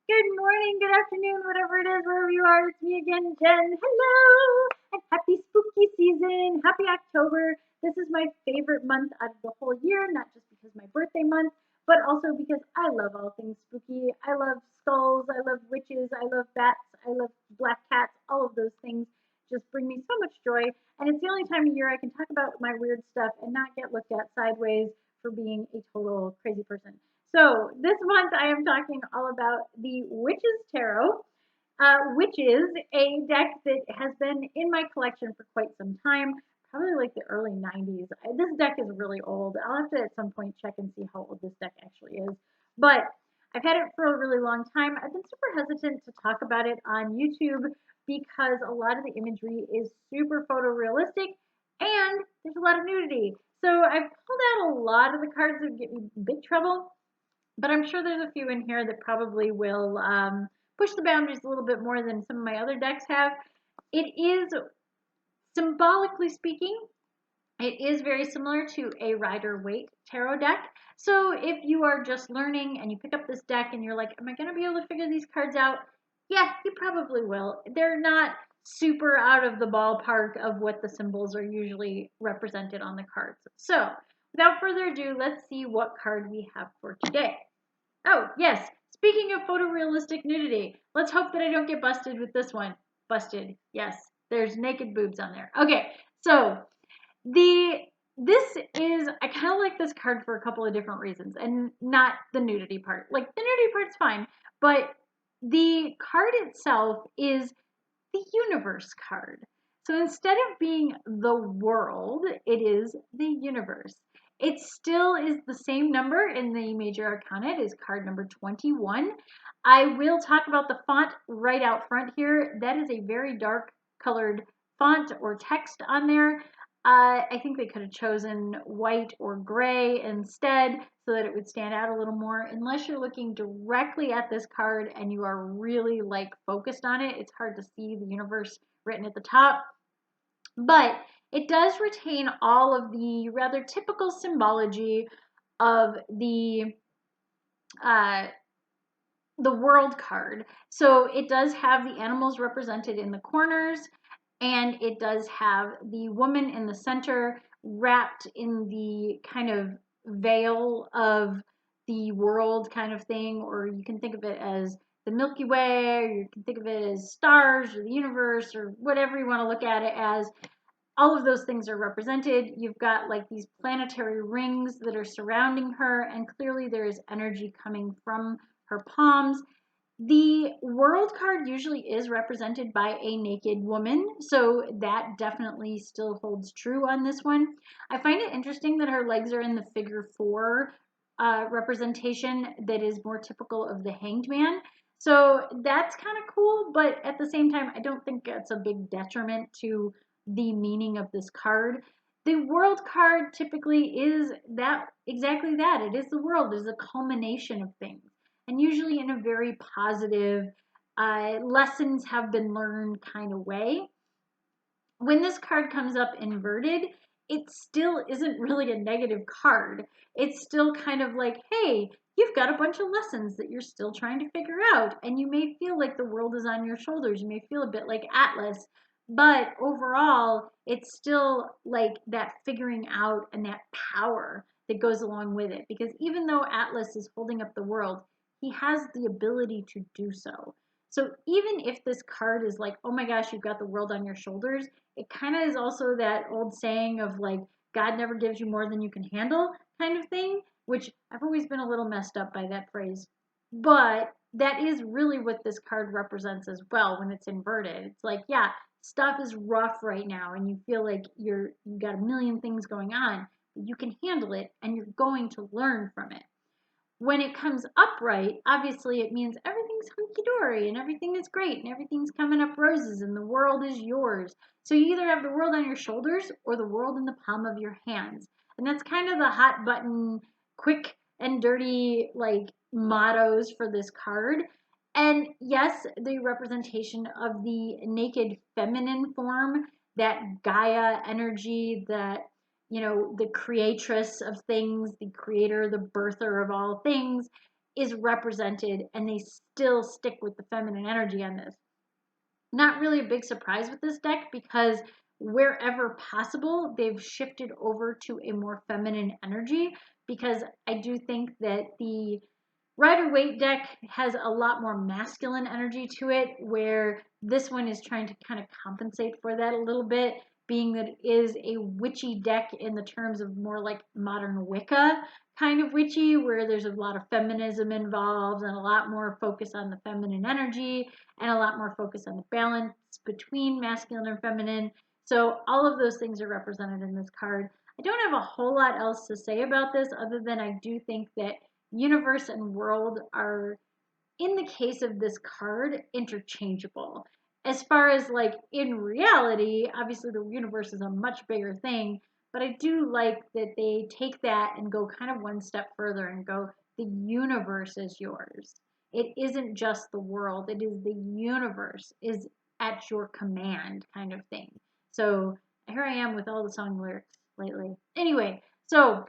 Good morning, good afternoon, whatever it is, wherever you are. It's me again, Jen. Hello! And happy spooky season. Happy October. This is my favorite month out of the whole year, not just because my birthday month, but also because I love all things spooky. I love skulls, I love witches, I love bats, I love black cats. All of those things just bring me so much joy. And it's the only time of year I can talk about my weird stuff and not get looked at sideways for being a total crazy person. So this month I am talking all about the Witches Tarot, which is a deck that has been in my collection for quite some time, probably like the early 90s. This deck is really old. I'll have to at some point check and see how old this deck actually is. But I've had it for a really long time. I've been super hesitant to talk about it on YouTube because a lot of the imagery is super photorealistic and there's a lot of nudity. So I've pulled out a lot of the cards that get me in big trouble, but I'm sure there's a few in here that probably will push the boundaries a little bit more than some of my other decks have. It is, symbolically speaking, it is very similar to a Rider-Waite tarot deck. So if you are just learning and you pick up this deck and you're like, am I going to be able to figure these cards out? Yeah, you probably will. They're not super out of the ballpark of what the symbols are usually represented on the cards. So without further ado, let's see what card we have for today. Oh, yes. Speaking of photorealistic nudity, let's hope that I don't get busted with this one. Busted. Yes. There's naked boobs on there. Okay. So, this is, I kind of like this card for a couple of different reasons, and not the nudity part. Like, the nudity part's fine, but the card itself is the universe card. So instead of being the world, it is the universe. It still is the same number in the major arcana. It is card number 21. I will talk about the font right out front here. That is a very dark colored font or text on there. I think they could have chosen white or gray instead so that it would stand out a little more. Unless you're looking directly at this card and you are really like focused on it, it's hard to see the universe written at the top. But it does retain all of the rather typical symbology of uh, the world card. So it does have the animals represented in the corners, and it does have the woman in the center wrapped in the kind of veil of the world kind of thing, or you can think of it as the Milky Way, or you can think of it as stars or the universe or whatever you want to look at it as. All of those things are represented. You've got like these planetary rings that are surrounding her, and clearly there is energy coming from her palms. The world card usually is represented by a naked woman, so that definitely still holds true on this one. I find it interesting that her legs are in the figure four representation that is more typical of the Hanged Man. So that's kind of cool, but at the same time, I don't think it's a big detriment to the meaning of this card. The world card typically is that exactly that. It is the world, it is a culmination of things, and usually in a very positive, lessons have been learned kind of way. When this card comes up inverted, it still isn't really a negative card. It's still kind of like, hey, you've got a bunch of lessons that you're still trying to figure out, and you may feel like the world is on your shoulders. You may feel a bit like Atlas, but overall, it's still like that figuring out and that power that goes along with it. Because even though Atlas is holding up the world, he has the ability to do so. So even if this card is like, oh my gosh, you've got the world on your shoulders, it kind of is also that old saying of like, God never gives you more than you can handle kind of thing, which I've always been a little messed up by that phrase. But that is really what this card represents as well when it's inverted. It's like, yeah, stuff is rough right now and you feel like you got a million things going on, but you can handle it and you're going to learn from it. When it comes upright, obviously it means everything's hunky-dory and everything is great and everything's coming up roses and the world is yours. So you either have the world on your shoulders or the world in the palm of your hands. And that's kind of the hot button, quick and dirty like mottos for this card. And yes, the representation of the naked feminine form, that Gaia energy, that the creatress of things, the creator, the birther of all things, is represented, and they still stick with the feminine energy on this. Not really a big surprise with this deck because wherever possible, they've shifted over to a more feminine energy, because I do think that the Rider-Waite deck has a lot more masculine energy to it, where this one is trying to kind of compensate for that a little bit, being that it is a witchy deck in the terms of more like modern Wicca kind of witchy, where there's a lot of feminism involved and a lot more focus on the feminine energy and a lot more focus on the balance between masculine and feminine. So all of those things are represented in this card. I don't have a whole lot else to say about this other than I do think that universe and world are, in the case of this card, interchangeable. As far as like in reality, obviously the universe is a much bigger thing, but I do like that they take that and go kind of one step further and go, the universe is yours. It isn't just the world, it is the universe is at your command kind of thing. So here I am with all the song lyrics lately. Anyway, so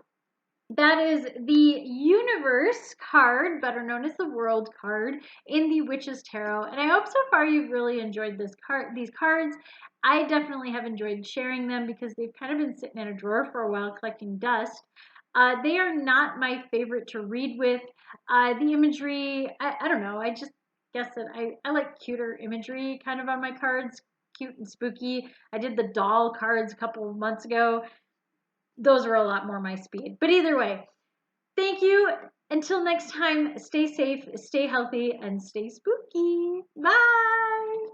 that is the universe card, better known as the world card, in the Witches Tarot. And I hope so far you've really enjoyed these cards. I definitely have enjoyed sharing them because they've kind of been sitting in a drawer for a while collecting dust. They are not my favorite to read with. The imagery, I don't know, I just guess that I like cuter imagery kind of on my cards, cute and spooky. I did the doll cards a couple of months ago. Those are a lot more my speed. But either way, thank you. Until next time, stay safe, stay healthy, and stay spooky. Bye.